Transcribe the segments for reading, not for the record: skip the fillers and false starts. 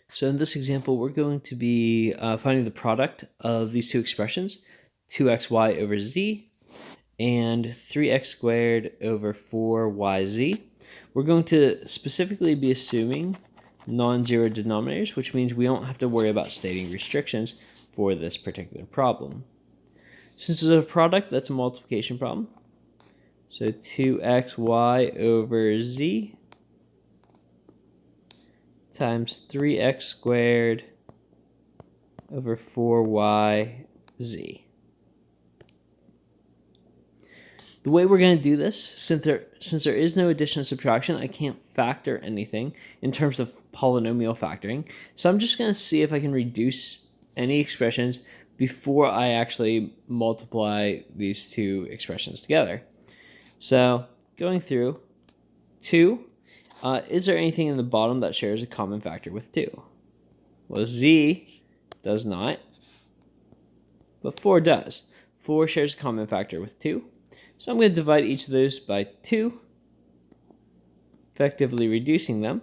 So in this example, we're going to be finding the product of these two expressions, 2xy over z and 3x squared over 4yz. We're going to specifically be assuming non-zero denominators, which means we don't have to worry about stating restrictions for this particular problem. Since it's a product, that's a multiplication problem. So 2xy over z times 3x squared over 4yz. The way we're going to do this, since there is no addition and subtraction, I can't factor anything in terms of polynomial factoring. So I'm just going to see if I can reduce any expressions before I actually multiply these two expressions together. So going through 2, is there anything in the bottom that shares a common factor with 2? Well, z does not, but 4 does. 4 shares a common factor with 2. So I'm going to divide each of those by 2, effectively reducing them.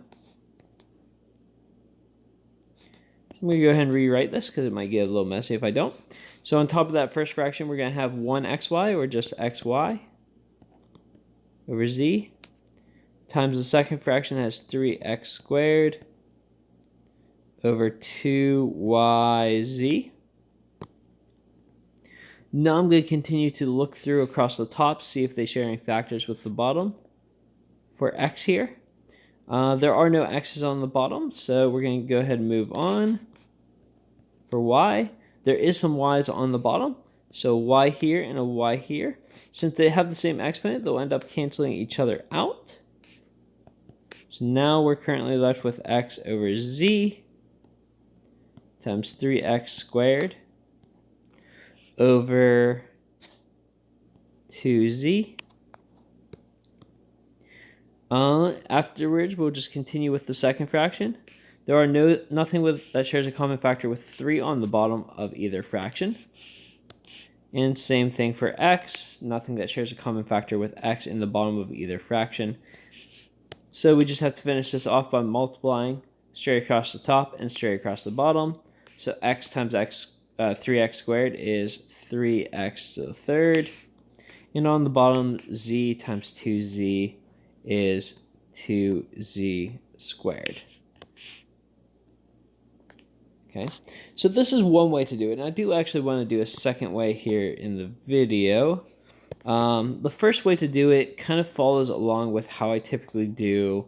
So I'm going to go ahead and rewrite this because it might get a little messy if I don't. So on top of that first fraction, we're going to have 1xy, or just xy, over z, times the second fraction has 3x squared over 2yz. Now I'm going to continue to look through across the top, see if they share any factors with the bottom. For x here, there are no x's on the bottom, so we're going to go ahead and move on. For y, there is some y's on the bottom, so y here and a y here. Since they have the same exponent, they'll end up canceling each other out. So now we're currently left with x over z times 3x squared over 2z. Afterwards, we'll just continue with the second fraction. There are nothing that shares a common factor with 3 on the bottom of either fraction. And same thing for x, nothing that shares a common factor with x in the bottom of either fraction. So we just have to finish this off by multiplying straight across the top and straight across the bottom. So x times x, 3x squared is 3x to the third. And on the bottom, z times 2z is 2z squared. Okay, so this is one way to do it, and I do actually want to do a second way here in the video. The first way to do it kind of follows along with how I typically do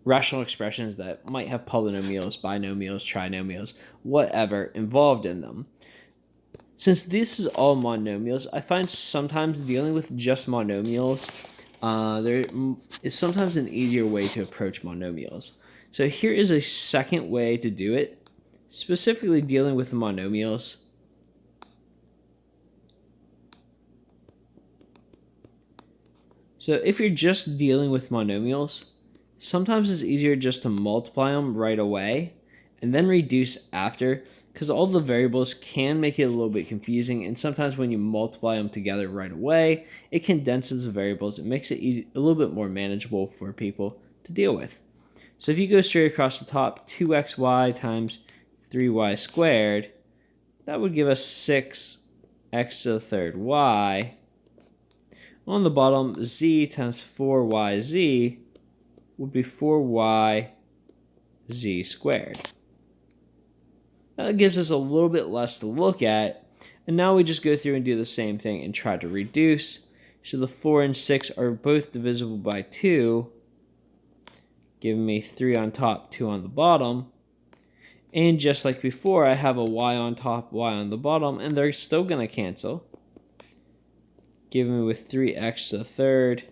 rational expressions that might have polynomials, binomials, trinomials, whatever involved in them. Since this is all monomials, I find sometimes dealing with just monomials, there is sometimes an easier way to approach monomials. So here is a second way to do it, specifically dealing with the monomials. So if you're just dealing with monomials, sometimes it's easier just to multiply them right away and then reduce after, because all the variables can make it a little bit confusing, and sometimes when you multiply them together right away, it condenses the variables. It makes it a little bit more manageable for people to deal with. So if you go straight across the top, 2xy times 3y squared, that would give us 6x to the third y. On the bottom, z times 4yz would be 4yz squared. That gives us a little bit less to look at, and now we just go through and do the same thing and try to reduce. So the 4 and 6 are both divisible by 2, giving me 3 on top, 2 on the bottom. And just like before, I have a y on top, y on the bottom, and they're still going to cancel, giving me with 3x to the third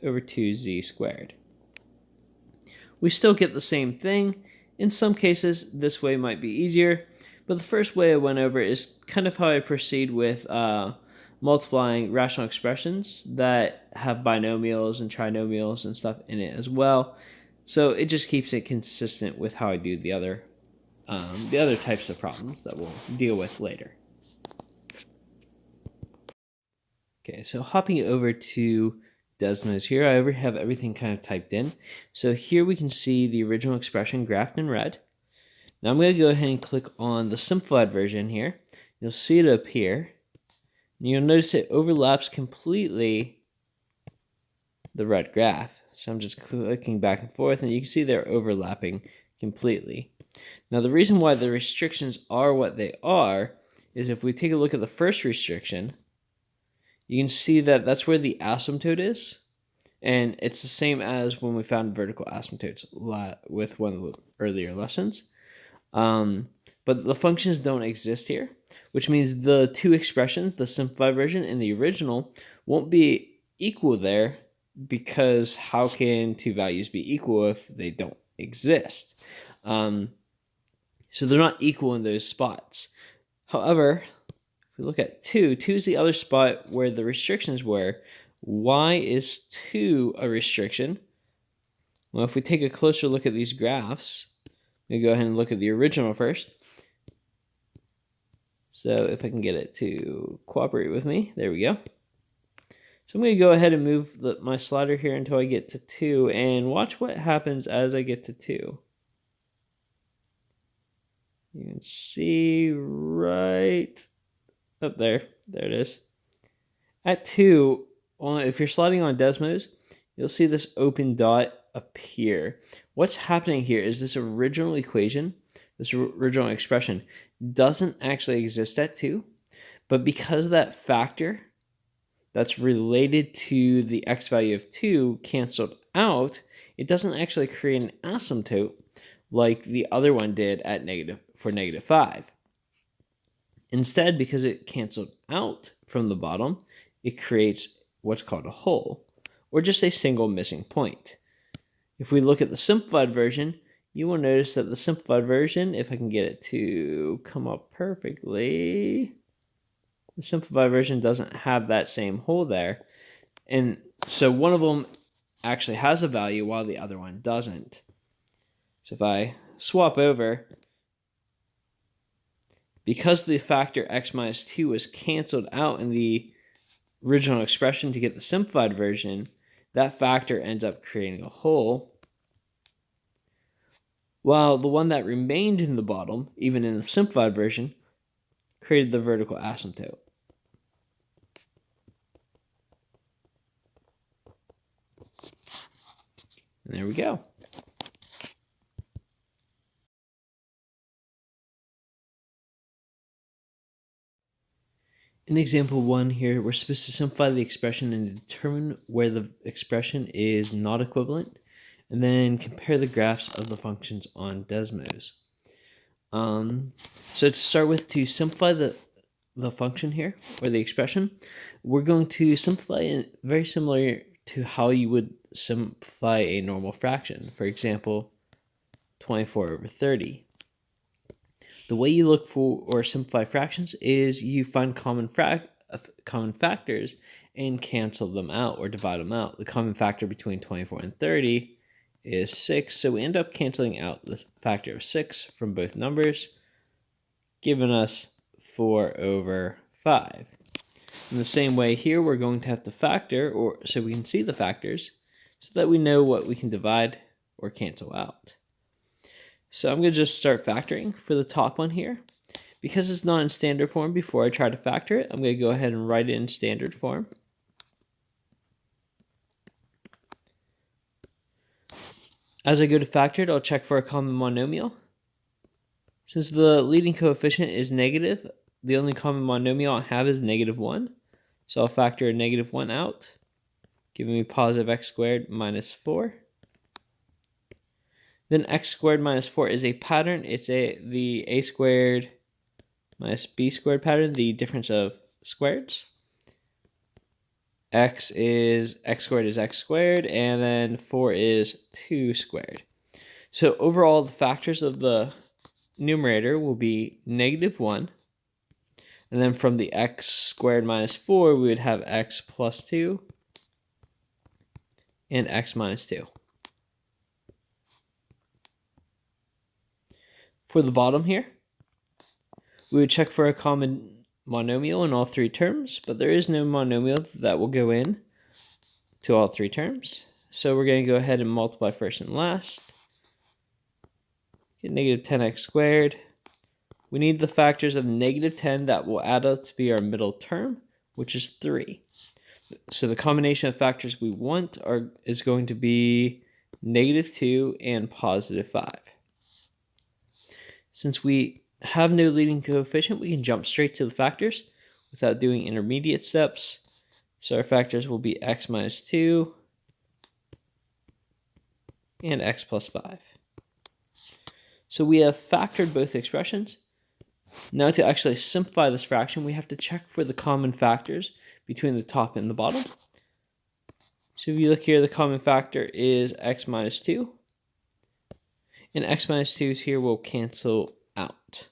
over 2z squared. We still get the same thing. In some cases, this way might be easier, but the first way I went over is kind of how I proceed with multiplying rational expressions that have binomials and trinomials and stuff in it as well. So it just keeps it consistent with how I do the other types of problems that we'll deal with later. Okay, so hopping over to Desmos here. I already have everything kind of typed in. So here we can see the original expression graphed in red. Now I'm going to go ahead and click on the simplified version here. You'll see it up here. And you'll notice it overlaps completely the red graph. So I'm just clicking back and forth, and you can see they're overlapping completely. Now the reason why the restrictions are what they are is if we take a look at the first restriction, you can see that that's where the asymptote is. And it's the same as when we found vertical asymptotes with one of the earlier lessons. But the functions don't exist here, which means the two expressions, the simplified version and the original, won't be equal there, because how can two values be equal if they don't exist? So they're not equal in those spots. However, if we look at 2, 2 is the other spot where the restrictions were. Why is 2 a restriction? Well, if we take a closer look at these graphs, we go ahead and look at the original first. So if I can get it to cooperate with me, there we go. So I'm going to go ahead and move my slider here until I get to 2, and watch what happens as I get to 2. You can see right up there. There it is. At 2, if you're sliding on Desmos, you'll see this open dot appear. What's happening here is this original equation, this original expression, doesn't actually exist at 2, but because that factor that's related to the x value of 2 canceled out, it doesn't actually create an asymptote like the other one did at negative 5. Instead, because it canceled out from the bottom, it creates what's called a hole, or just a single missing point. If we look at the simplified version, you will notice that the simplified version, if I can get it to come up perfectly, the simplified version doesn't have that same hole there. And so one of them actually has a value while the other one doesn't. So if I swap over, because the factor x minus 2 was canceled out in the original expression to get the simplified version, that factor ends up creating a hole, while the one that remained in the bottom, even in the simplified version, created the vertical asymptote. And there we go. In example 1 here, we're supposed to simplify the expression and determine where the expression is not equivalent, and then compare the graphs of the functions on Desmos. So to start with, to simplify the function here, or the expression, we're going to simplify it very similar to how you would simplify a normal fraction. For example, 24 over 30. The way you look for or simplify fractions is you find common factors and cancel them out or divide them out. The common factor between 24 and 30 is 6, so we end up canceling out the factor of 6 from both numbers, giving us 4 over 5. In the same way here, we're going to have to factor, or so we can see the factors, so that we know what we can divide or cancel out. So I'm going to just start factoring for the top one here. Because it's not in standard form, before I try to factor it, I'm going to go ahead and write it in standard form. As I go to factor it, I'll check for a common monomial. Since the leading coefficient is negative, the only common monomial I have is -1. So I'll factor a -1 out, giving me positive x squared minus 4. Then x squared minus 4 is a pattern. It's the a squared minus b squared pattern, the difference of squareds. X squared is x squared, and then 4 is 2 squared. So overall, the factors of the numerator will be -1. And then from the x squared minus 4, we would have x plus 2 and x minus 2. For the bottom here, we would check for a common monomial in all three terms, but there is no monomial that will go in to all three terms. So we're going to go ahead and multiply first and last. Get negative 10x squared. We need the factors of negative 10 that will add up to be our middle term, which is 3. So the combination of factors we want is going to be negative 2 and positive 5. Since we have no leading coefficient, we can jump straight to the factors without doing intermediate steps. So our factors will be x minus 2 and x plus 5. So we have factored both expressions. Now to actually simplify this fraction, we have to check for the common factors between the top and the bottom. So if you look here, the common factor is x minus 2. And x minus 2's here will cancel out,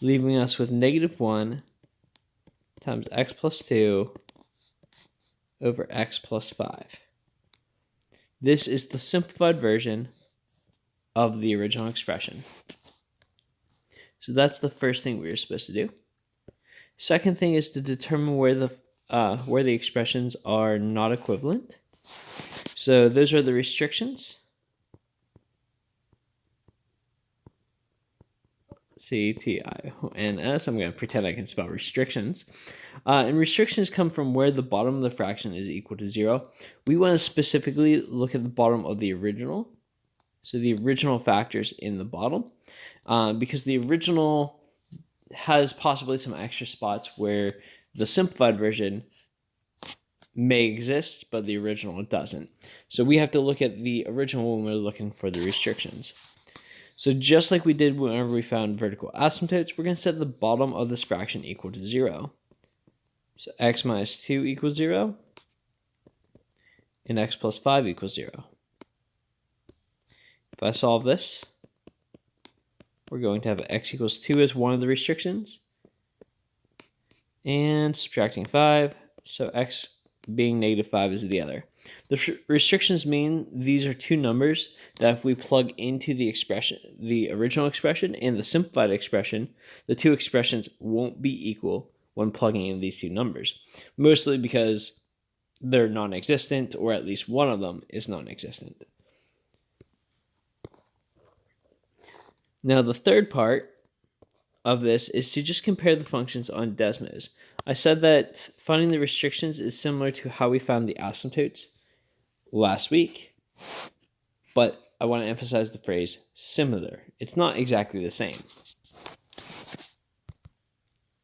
leaving us with negative 1 times x plus 2 over x plus 5. This is the simplified version of the original expression. So that's the first thing we were supposed to do. Second thing is to determine where the expressions are not equivalent. So those are the restrictions. C-T-I-O-N-S. I'm going to pretend I can spell restrictions. And restrictions come from where the bottom of the fraction is equal to 0. We want to specifically look at the bottom of the original. So the original factors in the bottom. Because the original has possibly some extra spots where the simplified version may exist, but the original doesn't. So we have to look at the original when we're looking for the restrictions. So just like we did whenever we found vertical asymptotes, we're going to set the bottom of this fraction equal to 0. So x minus 2 equals 0, and x plus 5 equals 0. If I solve this, we're going to have x equals 2 as one of the restrictions, and subtracting 5, so x being negative 5 is the other. The restrictions mean these are two numbers that if we plug into the expression, the original expression and the simplified expression, the two expressions won't be equal when plugging in these two numbers. Mostly because they're non-existent, or at least one of them is non-existent. Now the third part of this is to just compare the functions on Desmos. I said that finding the restrictions is similar to how we found the asymptotes last week, but I want to emphasize the phrase similar. It's not exactly the same.